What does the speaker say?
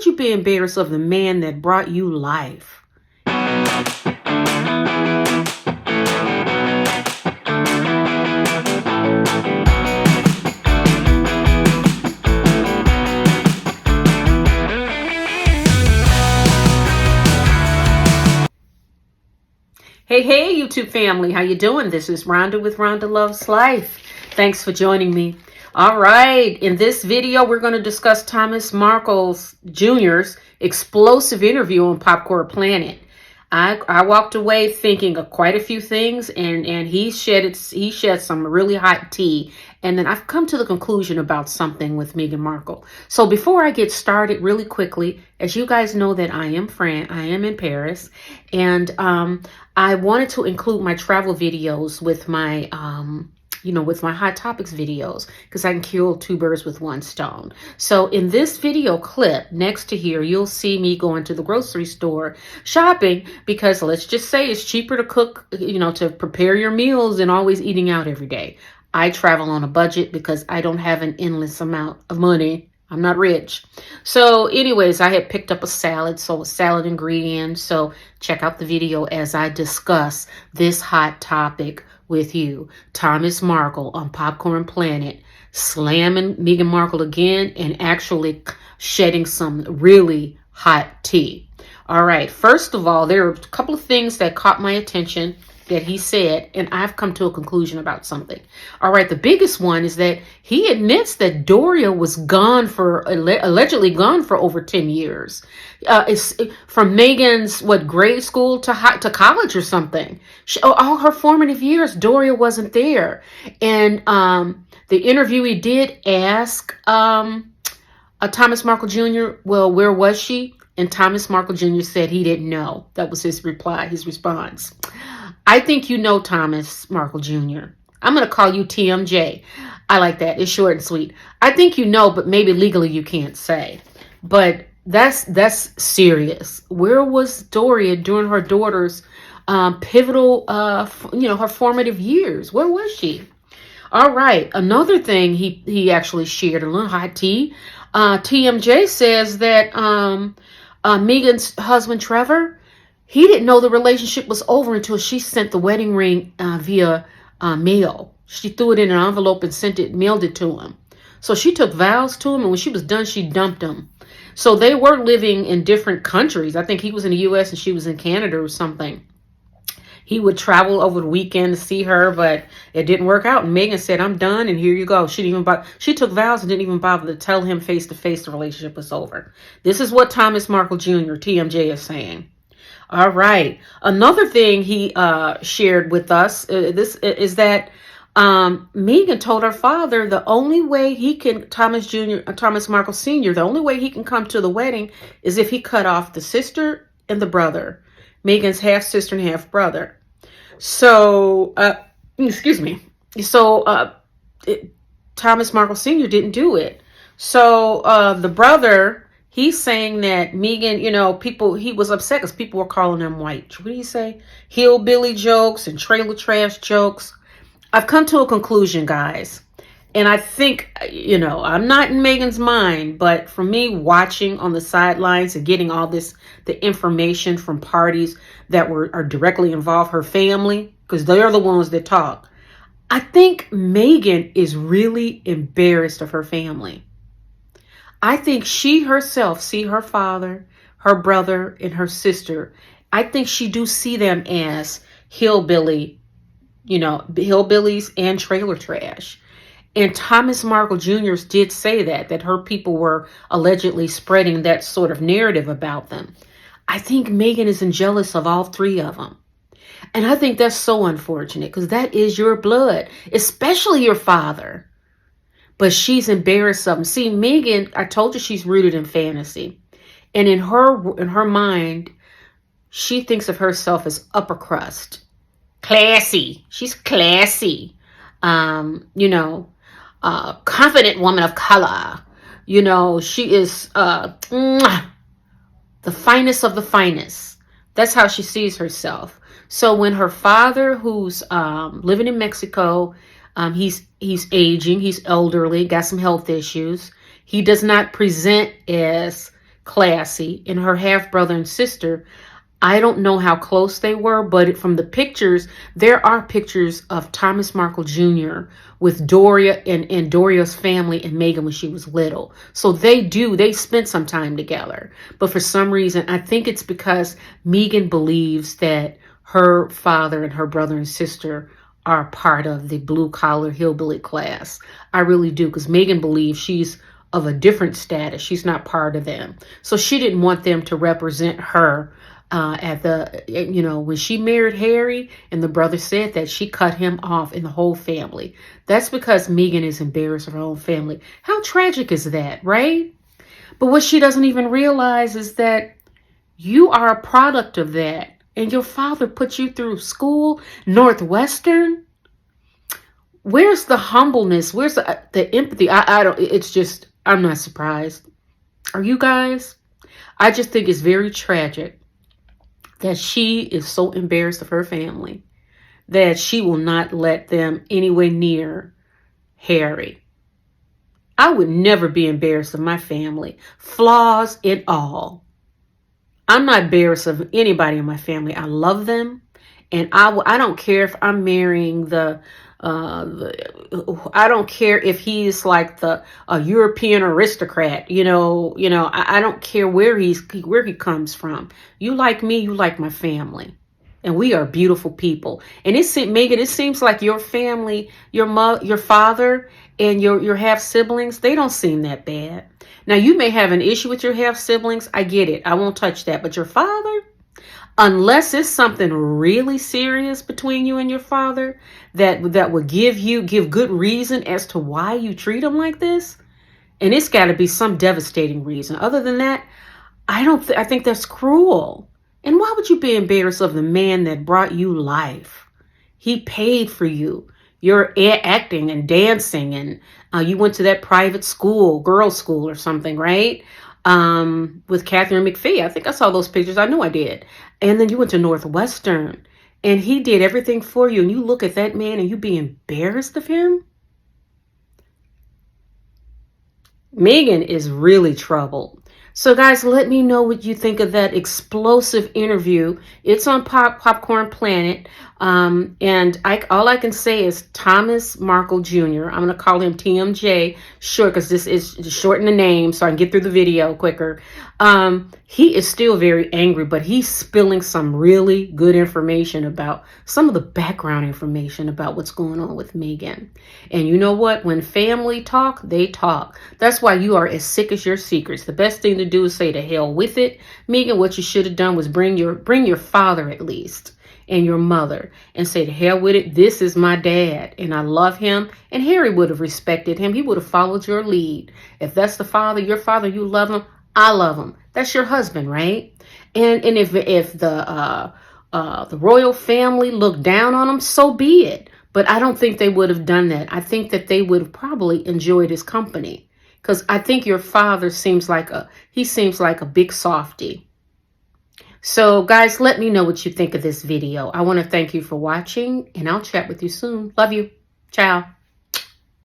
would you be embarrassed of the man that brought you life? Hey, YouTube family, how you doing? This is Rhonda with Rhonda Loves Life. Thanks for joining me. All right, in this video, we're going to discuss Thomas Markle Jr.'s explosive interview on Popcorn Planet. I walked away thinking of quite a few things, and he shed some really hot tea. And then I've come to the conclusion about something with Meghan Markle. So before I get started, really quickly, as you guys know that I am in Paris, and I wanted to include my travel videos with my with my hot topics videos, because I can kill two birds with one stone. So in this video clip next to here, you'll see me going to the grocery store shopping, because let's just say it's cheaper to cook, to prepare your meals than always eating out every day. I travel on a budget because I don't have an endless amount of money. I'm not rich. So anyways, I had picked up a salad, so salad ingredients. So check out the video as I discuss this hot topic with you. Thomas Markle on Popcorn Planet slamming Meghan Markle again and actually shedding some really hot tea. All right, first of all, there are a couple of things that caught my attention that he said, and I've come to a conclusion about something. All right, the biggest one is that he admits that Doria was allegedly gone for over 10 years. It's from Meghan's grade school to college or something. All her formative years, Doria wasn't there. And the interviewee did ask Thomas Markle Jr., well, where was she? And Thomas Markle Jr. said he didn't know. That was his response. I think you know Thomas Markle Jr. I'm going to call you TMJ. I like that. It's short and sweet. I think you know, but maybe legally you can't say. But that's serious. Where was Doria during her daughter's pivotal, her formative years? Where was she? All right. Another thing he actually shared, a little hot tea. TMJ says that Meghan's husband, Trevor, he didn't know the relationship was over until she sent the wedding ring via mail. She threw it in an envelope and mailed it to him. So she took vows to him, and when she was done, she dumped him. So they were living in different countries. I think he was in the U.S. and she was in Canada or something. He would travel over the weekend to see her, but it didn't work out. And Meghan said, I'm done, and here you go. She took vows and didn't even bother to tell him face-to-face the relationship was over. This is what Thomas Markle Jr., TMJ, is saying. All right. Another thing he shared with us this is that Meghan told her father the only way Thomas Markle Sr., the only way he can come to the wedding is if he cut off the sister and the brother, Meghan's half sister and half brother. So, excuse me. So Thomas Markle Sr. didn't do it. So the brother, he's saying that Meghan, he was upset because people were calling him white. What do you say? Hillbilly jokes and trailer trash jokes. I've come to a conclusion, guys. And I think, I'm not in Meghan's mind, but for me, watching on the sidelines and getting all the information from parties that are directly involved, her family, because they're the ones that talk. I think Meghan is really embarrassed of her family. I think she herself see her father, her brother, and her sister. I think she do see them as hillbillies and trailer trash. And Thomas Markle Jr. did say that her people were allegedly spreading that sort of narrative about them. I think Meghan is jealous of all three of them. And I think that's so unfortunate, because that is your blood, especially your father. But she's embarrassed of him. See, Meghan, I told you she's rooted in fantasy. And in her mind, she thinks of herself as upper crust. Classy. She's classy. Confident woman of color. She is the finest of the finest. That's how she sees herself. So when her father, who's living in Mexico, he's aging, he's elderly, got some health issues. He does not present as classy, and her half-brother and sister, I don't know how close they were, but from the pictures, there are pictures of Thomas Markle Jr. with Doria and Doria's family and Meghan when she was little. So they spent some time together. But for some reason, I think it's because Meghan believes that her father and her brother and sister are part of the blue-collar hillbilly class. I really do, because Meghan believes she's of a different status. She's not part of them. So she didn't want them to represent her when she married Harry, and the brother said that she cut him off in the whole family. That's because Meghan is embarrassed of her own family. How tragic is that, right? But what she doesn't even realize is that you are a product of that. And your father put you through school, Northwestern. Where's the humbleness? Where's the empathy? I'm not surprised. Are you guys? I just think it's very tragic that she is so embarrassed of her family that she will not let them anywhere near Harry. I would never be embarrassed of my family, flaws and all. I'm not embarrassed of anybody in my family. I love them, and I don't care if I'm marrying I don't care if he's like a European aristocrat, I don't care where he comes from. You like me, you like my family, and we are beautiful people. And Meghan, it seems like your family, your father and your half siblings, they don't seem that bad. Now, you may have an issue with your half siblings. I get it. I won't touch that. But your father, unless it's something really serious between you and your father that would give good reason as to why you treat him like this, and it's got to be some devastating reason. Other than that, I think that's cruel. And why would you be embarrassed of the man that brought you life? He paid for you. You're acting and dancing, and you went to that private school, girls' school or something, right? With Catherine McPhee. I think I saw those pictures. I know I did. And then you went to Northwestern, and he did everything for you. And you look at that man and you be embarrassed of him? Meghan is really troubled. So guys, let me know what you think of that explosive interview. It's on Popcorn Planet. And all I can say is Thomas Markle Jr. I'm going to call him TMJ short, because this is shorten the name so I can get through the video quicker. He is still very angry, but he's spilling some really good information about some of the background information about what's going on with Meghan. And you know what? When family talk, they talk. That's why you are as sick as your secrets. The best thing to do is say to hell with it. Meghan, what you should have done was bring your father at least, and your mother, and say to hell with it. This is my dad and I love him. And Harry would have respected him. He would have followed your lead. If that's your father, you love him. I love him. That's your husband, right? And if the royal family looked down on him, so be it. But I don't think they would have done that. I think that they would have probably enjoyed his company, because I think your father seems like a big softie. So guys, let me know what you think of this video. I want to thank you for watching, and I'll chat with you soon. Love you. Ciao.